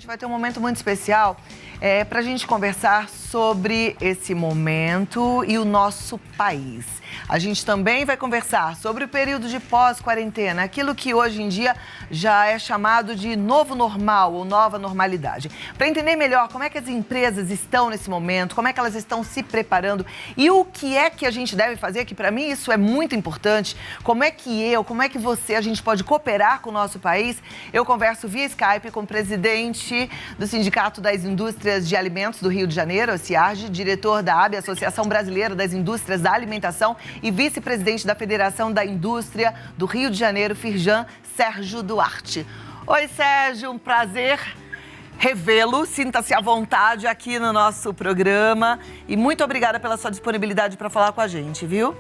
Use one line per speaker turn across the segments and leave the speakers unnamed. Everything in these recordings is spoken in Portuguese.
gente vai ter um momento muito especial para a gente conversar sobre esse momento e o nosso país. A gente também vai conversar sobre o período de pós-quarentena, aquilo que hoje em dia já é chamado de novo normal ou nova normalidade. Para entender melhor como é que as empresas estão nesse momento, como é que elas estão se preparando e o que é que a gente deve fazer, que para mim isso é muito importante, como é que a gente pode cooperar com o nosso país. Eu converso via Skype com o presidente do Sindicato das Indústrias de Alimentos do Rio de Janeiro, a CIARG, diretor da AB, Associação Brasileira das Indústrias da Alimentação, e vice-presidente da Federação da Indústria do Rio de Janeiro, Firjan, Sérgio Duarte. Oi, Sérgio, um prazer revê-lo. Sinta-se à vontade aqui no nosso programa e muito obrigada pela sua disponibilidade para falar com a gente, viu?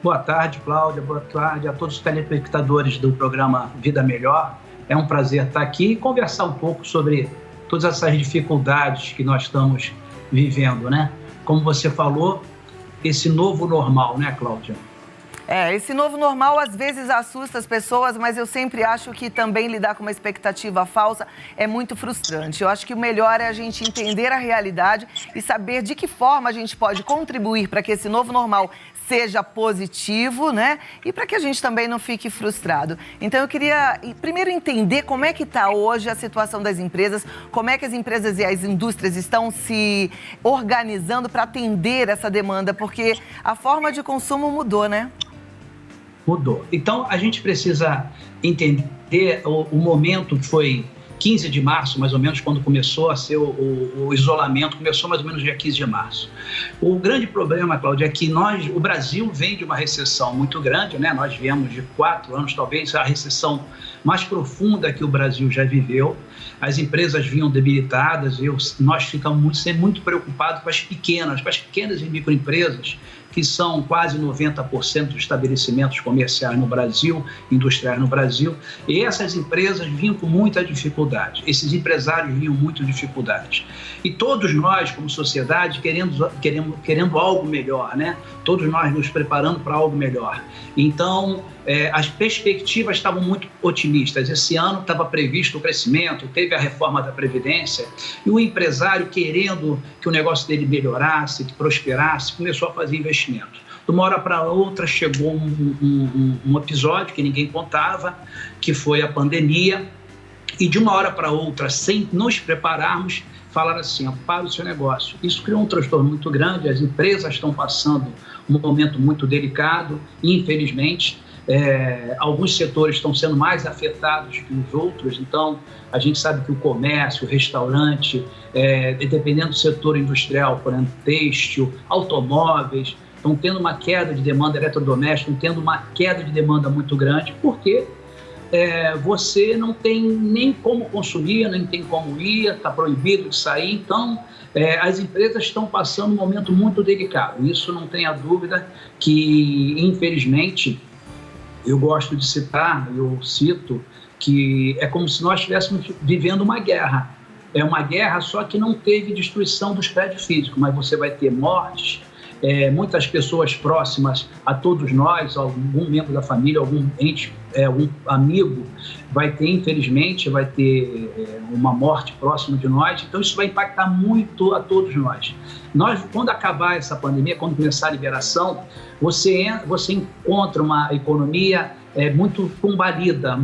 Boa tarde, Cláudia. Boa tarde a todos os telespectadores do programa Vida Melhor. É um prazer estar aqui e conversar um pouco sobre todas essas dificuldades que nós estamos vivendo, né? Como você falou, esse novo normal, né, Cláudia?
Esse novo normal às vezes assusta as pessoas, mas eu sempre acho que também lidar com uma expectativa falsa é muito frustrante. Eu acho que o melhor é a gente entender a realidade e saber de que forma a gente pode contribuir para que esse novo normal seja positivo, né? E para que a gente também não fique frustrado. Então eu queria primeiro entender como é que está hoje a situação das empresas, como é que as empresas e as indústrias estão se organizando para atender essa demanda, porque a forma de consumo mudou, né?
Mudou. Então a gente precisa entender o momento que foi 15 de março, mais ou menos, quando começou a ser o isolamento, começou mais ou menos dia 15 de março. O grande problema, Cláudia, é que o Brasil vem de uma recessão muito grande, né? Nós viemos de 4 anos, talvez a recessão mais profunda que o Brasil já viveu. As empresas vinham debilitadas, nós ficamos sempre muito preocupados com as pequenas e microempresas, que são quase 90% dos estabelecimentos comerciais no Brasil, industriais no Brasil, e essas empresas vinham com muita dificuldade, esses empresários vinham com muita dificuldade. E todos nós, como sociedade, querendo algo melhor, né? Todos nós nos preparando para algo melhor. Então, as perspectivas estavam muito otimistas. Esse ano estava previsto o crescimento, teve a reforma da Previdência, e o empresário, querendo que o negócio dele melhorasse, que prosperasse, começou a fazer investimento. De uma hora para outra chegou um episódio que ninguém contava, que foi a pandemia, e de uma hora para outra, sem nos prepararmos, falaram assim: para o seu negócio. Isso criou um transtorno muito grande, as empresas estão passando um momento muito delicado, infelizmente. Alguns setores estão sendo mais afetados que os outros, então a gente sabe que o comércio, o restaurante, dependendo do setor industrial, por exemplo, têxtil, automóveis, estão tendo uma queda de demanda, eletrodoméstica, estão tendo uma queda de demanda muito grande, porque você não tem nem como consumir, nem tem como ir, está proibido de sair, então as empresas estão passando um momento muito delicado. Isso não tenha dúvida que, infelizmente, eu gosto de citar, eu cito, que é como se nós estivéssemos vivendo uma guerra. É uma guerra, só que não teve destruição dos prédios físicos, mas você vai ter mortes, muitas pessoas próximas a todos nós, algum membro da família, algum ente, algum amigo, infelizmente, vai ter uma morte próxima de nós, então isso vai impactar muito a todos nós. Quando acabar essa pandemia, quando começar a liberação, você encontra uma economia muito combalida,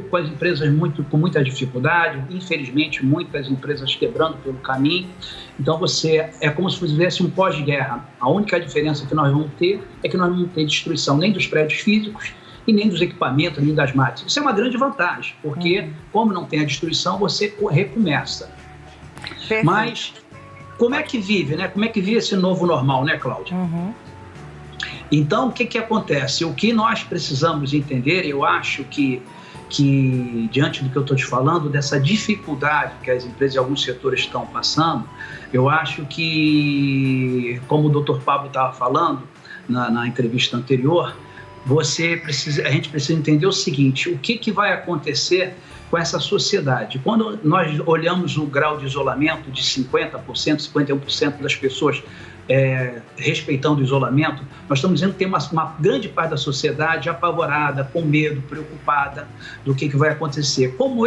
com as empresas com muita dificuldade, infelizmente muitas empresas quebrando pelo caminho. Então é como se fizesse um pós-guerra. A única diferença que nós vamos ter é que nós não vamos ter destruição nem dos prédios físicos e nem dos equipamentos, nem das máquinas. Isso é uma grande vantagem, porque como não tem a destruição, você recomeça.
Perfeito.
Mas como é que vive, né? Como é que vive esse novo normal, né, Cláudia?
Uhum.
Então, o que acontece? O que nós precisamos entender, eu acho que diante do que eu estou te falando, dessa dificuldade que as empresas e alguns setores estão passando, eu acho que, como o Dr. Pablo estava falando na entrevista anterior, a gente precisa entender o seguinte: o que vai acontecer com essa sociedade? Quando nós olhamos o grau de isolamento de 50%, 51% das pessoas respeitando o isolamento, nós estamos dizendo que tem uma grande parte da sociedade apavorada, com medo, preocupada do que vai acontecer. Como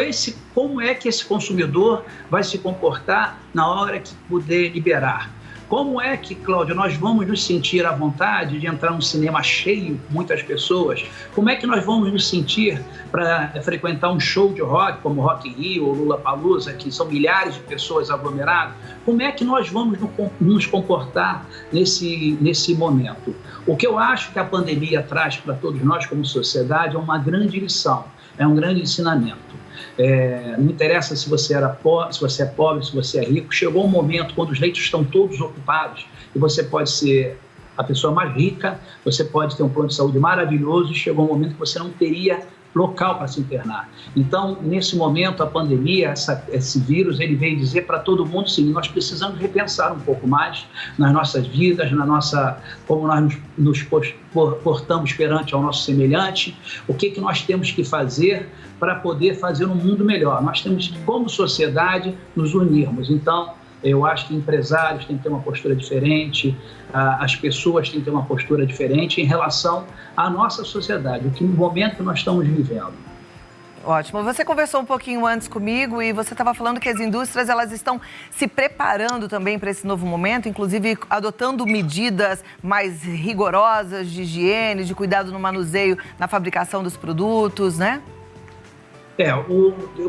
é que esse consumidor vai se comportar na hora que puder liberar? Como é que, Cláudio, nós vamos nos sentir à vontade de entrar num cinema cheio, muitas pessoas? Como é que nós vamos nos sentir para frequentar um show de rock, como Rock in Rio ou Lollapalooza, que são milhares de pessoas aglomeradas? Como é que nós vamos nos comportar nesse momento? O que eu acho que a pandemia traz para todos nós como sociedade é uma grande lição, é um grande ensinamento. Não interessa se você é pobre, se você é rico, chegou um momento quando os leitos estão todos ocupados e você pode ser a pessoa mais rica, você pode ter um plano de saúde maravilhoso e chegou um momento que você não teria local para se internar. Então, nesse momento, a pandemia, esse vírus, ele veio dizer para todo mundo, sim, nós precisamos repensar um pouco mais nas nossas vidas, como nós nos portamos perante ao nosso semelhante, o que nós temos que fazer para poder fazer um mundo melhor. Nós temos que, como sociedade, nos unirmos. Então, eu acho que empresários têm que ter uma postura diferente, as pessoas têm que ter uma postura diferente em relação à nossa sociedade, o momento que nós estamos vivendo.
Ótimo. Você conversou um pouquinho antes comigo e você estava falando que as indústrias elas estão se preparando também para esse novo momento, inclusive adotando medidas mais rigorosas de higiene, de cuidado no manuseio, na fabricação dos produtos, né?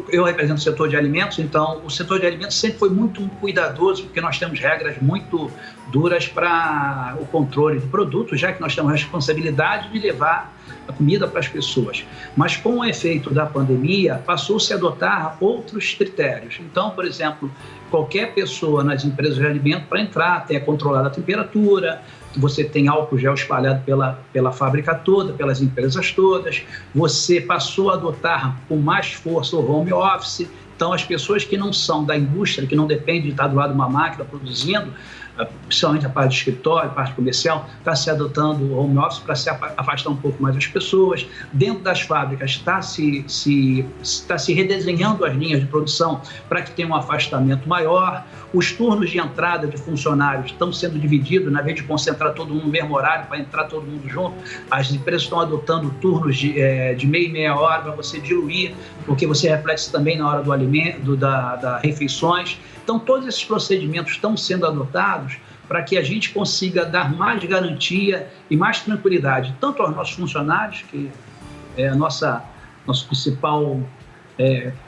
Eu represento o setor de alimentos, então o setor de alimentos sempre foi muito cuidadoso, porque nós temos regras muito duras para o controle de produtos, já que nós temos a responsabilidade de levar a comida para as pessoas. Mas com o efeito da pandemia, passou-se a adotar outros critérios. Então, por exemplo, qualquer pessoa nas empresas de alimento, para entrar, tem a controlada a temperatura, você tem álcool gel espalhado pela fábrica toda, pelas empresas todas, você passou a adotar com mais força o home office. Então, as pessoas que não são da indústria, que não dependem de estar do lado de uma máquina produzindo, principalmente a parte de escritório, a parte comercial, está se adotando o home office para se afastar um pouco mais das pessoas. Dentro das fábricas está se redesenhando as linhas de produção para que tenha um afastamento maior. Os turnos de entrada de funcionários estão sendo divididos, na vez de concentrar todo mundo no mesmo horário para entrar todo mundo junto, as empresas estão adotando turnos de meia e meia hora para você diluir, porque você reflete também na hora do alimento, das refeições. Então, todos esses procedimentos estão sendo adotados para que a gente consiga dar mais garantia e mais tranquilidade, tanto aos nossos funcionários, que é nosso principal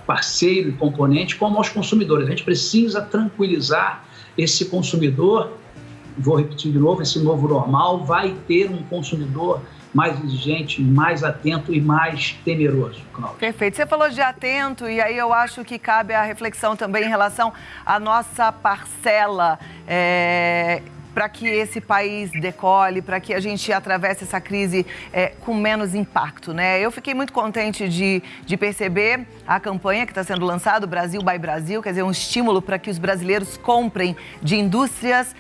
parceiro e componente, como aos consumidores. A gente precisa tranquilizar esse consumidor. Vou repetir de novo, esse novo normal vai ter um consumidor mais exigente, mais atento e mais temeroso, Cláudia.
Perfeito. Você falou de atento e aí eu acho que cabe a reflexão também em relação à nossa parcela para que esse país decole, para que a gente atravesse essa crise com menos impacto, né? Eu fiquei muito contente de perceber a campanha que está sendo lançada, o Brasil by Brasil, quer dizer, um estímulo para que os brasileiros comprem de indústrias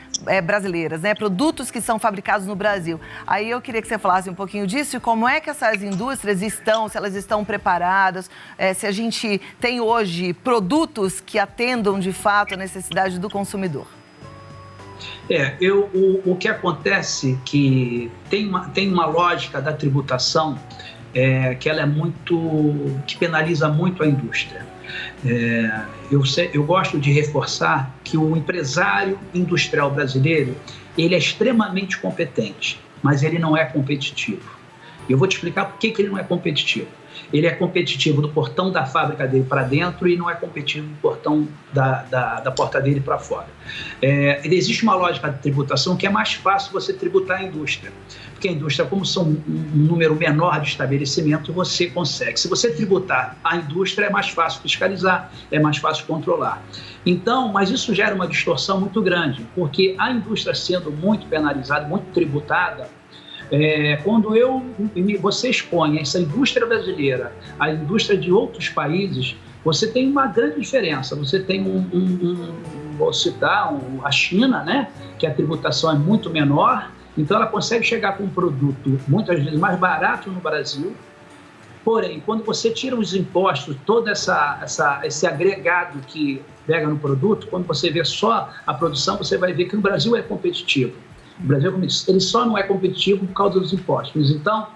brasileiras, né? Produtos que são fabricados no Brasil. Aí eu queria que você falasse um pouquinho disso e como é que essas indústrias estão, se elas estão preparadas, se a gente tem hoje produtos que atendam de fato a necessidade do consumidor.
O que acontece é que tem uma lógica da tributação que ela que penaliza muito a indústria. Eu gosto de reforçar que o empresário industrial brasileiro ele é extremamente competente, mas ele não é competitivo. Eu vou te explicar por que ele não é competitivo. Ele é competitivo do portão da fábrica dele para dentro e não é competitivo do portão da porta dele para fora. Existe uma lógica de tributação que é mais fácil você tributar a indústria. Porque a indústria, como são um número menor de estabelecimentos, você consegue. Se você tributar a indústria, é mais fácil fiscalizar, é mais fácil controlar. Então, mas isso gera uma distorção muito grande, porque a indústria sendo muito penalizada, muito tributada, quando você expõe essa indústria brasileira à indústria de outros países, você tem uma grande diferença. Você tem vou citar a China, né, que a tributação é muito menor, então ela consegue chegar com um produto muitas vezes mais barato no Brasil Porém, quando você tira os impostos, todo esse agregado que pega no produto, quando você vê só a produção, você vai ver que o Brasil é competitivo. O Brasil ele só não é competitivo por causa dos impostos. Então,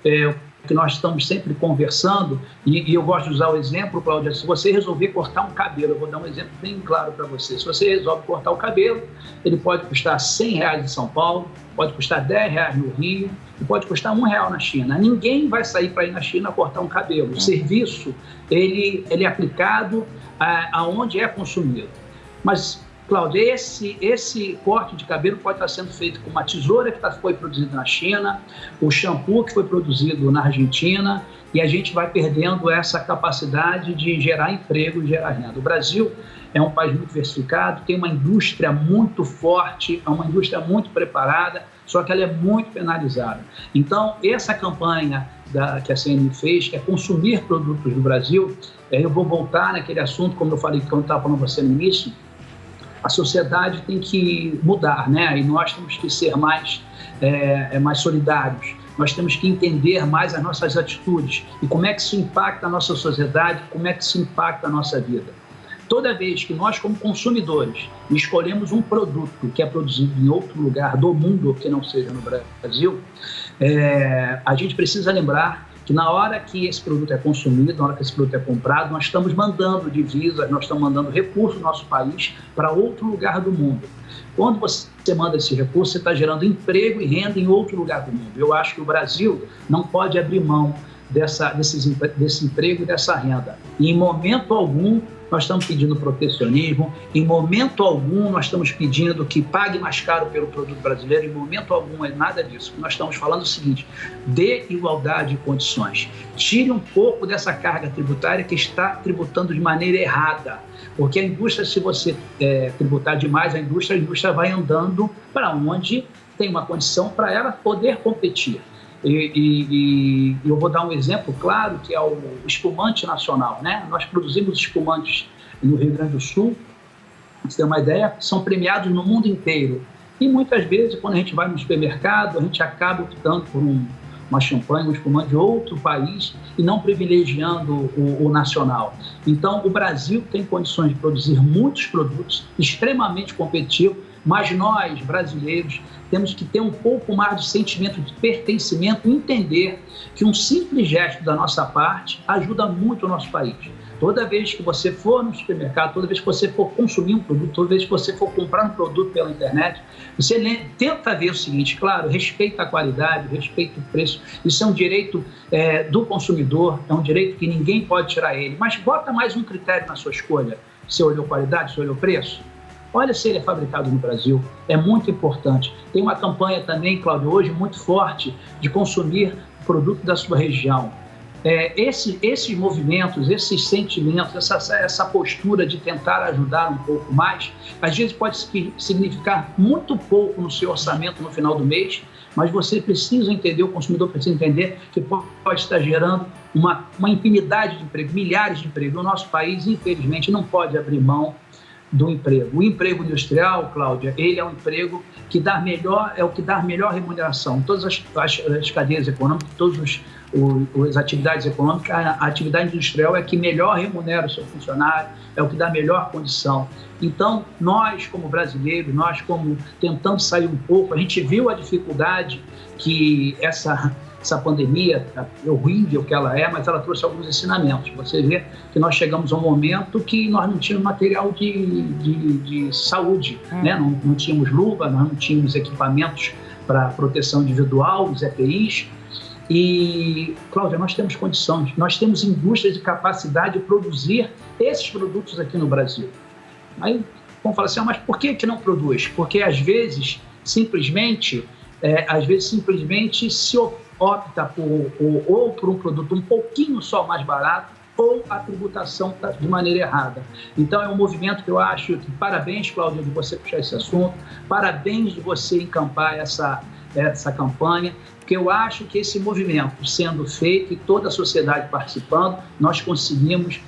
o que nós estamos sempre conversando, e eu gosto de usar o exemplo, Cláudia, se você resolver cortar um cabelo, eu vou dar um exemplo bem claro para você, se você resolve cortar o cabelo, ele pode custar R$100 em São Paulo, pode custar R$10 no Rio, e pode custar R$1 na China. Ninguém vai sair para ir na China cortar um cabelo. O serviço, ele é aplicado aonde é consumido. Mas, Cláudia, esse corte de cabelo pode estar sendo feito com uma tesoura que foi produzida na China, o shampoo que foi produzido na Argentina, e a gente vai perdendo essa capacidade de gerar emprego e gerar renda. O Brasil é um país muito diversificado, tem uma indústria muito forte, é uma indústria muito preparada, só que ela é muito penalizada. Então, essa campanha que a CNI fez, que é consumir produtos do Brasil, eu vou voltar naquele assunto, como eu falei, que eu estava falando com você no início, a sociedade tem que mudar, né? E nós temos que ser mais solidários. Nós temos que entender mais as nossas atitudes e como é que isso impacta a nossa sociedade, como é que isso impacta a nossa vida. Toda vez que nós, como consumidores, escolhemos um produto que é produzido em outro lugar do mundo, que não seja no Brasil, a gente precisa lembrar que na hora que esse produto é consumido, na hora que esse produto é comprado, nós estamos mandando divisas, nós estamos mandando recursos do nosso país para outro lugar do mundo. Quando você manda esse recurso, você está gerando emprego e renda em outro lugar do mundo. Eu acho que o Brasil não pode abrir mão desse emprego e dessa renda. E em momento algum, nós estamos pedindo protecionismo, em momento algum nós estamos pedindo que pague mais caro pelo produto brasileiro, em momento algum é nada disso. Nós estamos falando o seguinte, dê igualdade de condições. Tire um pouco dessa carga tributária que está tributando de maneira errada, porque a indústria, se você tributar demais, a indústria vai andando para onde tem uma condição para ela poder competir. E eu vou dar um exemplo claro, que é o espumante nacional, né? Nós produzimos espumantes no Rio Grande do Sul, pra você ter uma ideia, são premiados no mundo inteiro. E muitas vezes, quando a gente vai no supermercado, a gente acaba optando por uma champanhe, um espumante de outro país e não privilegiando o nacional. Então, o Brasil tem condições de produzir muitos produtos extremamente competitivos, mas nós, brasileiros, temos que ter um pouco mais de sentimento de pertencimento e entender que um simples gesto da nossa parte ajuda muito o nosso país. Toda vez que você for no supermercado, toda vez que você for consumir um produto, toda vez que você for comprar um produto pela internet, você tenta ver o seguinte, claro, respeita a qualidade, respeita o preço, isso é um direito do consumidor, é um direito que ninguém pode tirar ele, mas bota mais um critério na sua escolha. Você olhou qualidade, você olhou preço? Olha se ele é fabricado no Brasil, é muito importante. Tem uma campanha também, Cláudio, hoje muito forte de consumir produto da sua região. Esses movimentos, esses sentimentos, essa postura de tentar ajudar um pouco mais, às vezes pode significar muito pouco no seu orçamento no final do mês, mas você precisa entender, o consumidor precisa entender que pode estar gerando uma infinidade de empregos, milhares de empregos. O nosso país, infelizmente, não pode abrir mão do emprego. O emprego industrial, Cláudia, ele é um emprego que dá melhor remuneração. Todas as cadeias econômicas, todas as atividades econômicas, a atividade industrial é que melhor remunera o seu funcionário, é o que dá melhor condição. Então, nós como brasileiros, nós como tentando sair um pouco, a gente viu a dificuldade que essa pandemia, é horrível que ela é, mas ela trouxe alguns ensinamentos. Você vê que nós chegamos a um momento que nós não tínhamos material de saúde, né? Não tínhamos luva, nós não tínhamos equipamentos para proteção individual, os EPIs. E, Cláudia, nós temos condições, nós temos indústrias de capacidade de produzir esses produtos aqui no Brasil. Aí vão falar assim, mas por que não produz? Porque às vezes simplesmente se opta por um produto um pouquinho só mais barato ou a tributação está de maneira errada. Então é um movimento que eu acho que, parabéns, Cláudia, de você puxar esse assunto, parabéns de você encampar essa campanha, porque eu acho que esse movimento sendo feito e toda a sociedade participando, nós conseguimos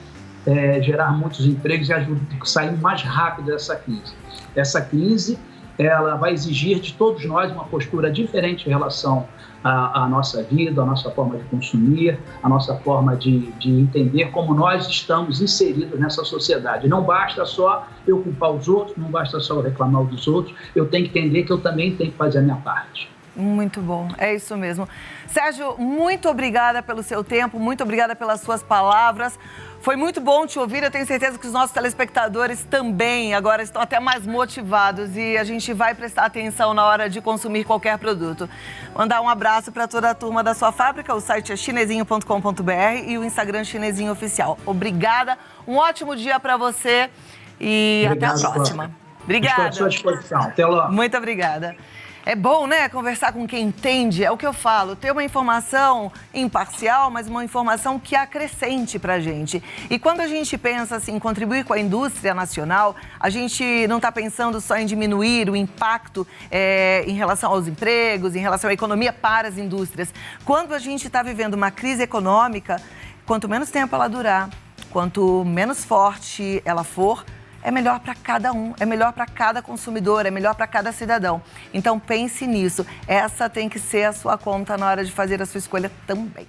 gerar muitos empregos e sair mais rápido dessa crise. Essa crise ela vai exigir de todos nós uma postura diferente em relação à nossa vida, à nossa forma de consumir, à nossa forma de entender como nós estamos inseridos nessa sociedade. Não basta só eu culpar os outros, não basta só eu reclamar dos outros, eu tenho que entender que eu também tenho que fazer a minha parte.
Muito bom, é isso mesmo. Sérgio, muito obrigada pelo seu tempo, muito obrigada pelas suas palavras. Foi muito bom te ouvir, eu tenho certeza que os nossos telespectadores também agora estão até mais motivados e a gente vai prestar atenção na hora de consumir qualquer produto. Mandar um abraço para toda a turma da sua fábrica, o site é chinesinho.com.br e o Instagram Chinesinho Oficial. Obrigada, um ótimo dia para você e
Obrigado,
até a próxima. Obrigada.
Estou à sua disposição. Até logo.
Muito obrigada. É bom, né, conversar com quem entende, é o que eu falo, ter uma informação imparcial, mas uma informação que acrescente pra gente. E quando a gente pensa assim, em contribuir com a indústria nacional, a gente não está pensando só em diminuir o impacto em relação aos empregos, em relação à economia para as indústrias. Quando a gente está vivendo uma crise econômica, quanto menos tempo ela durar, quanto menos forte ela for, é melhor para cada um, é melhor para cada consumidor, é melhor para cada cidadão. Então pense nisso, essa tem que ser a sua conta na hora de fazer a sua escolha também.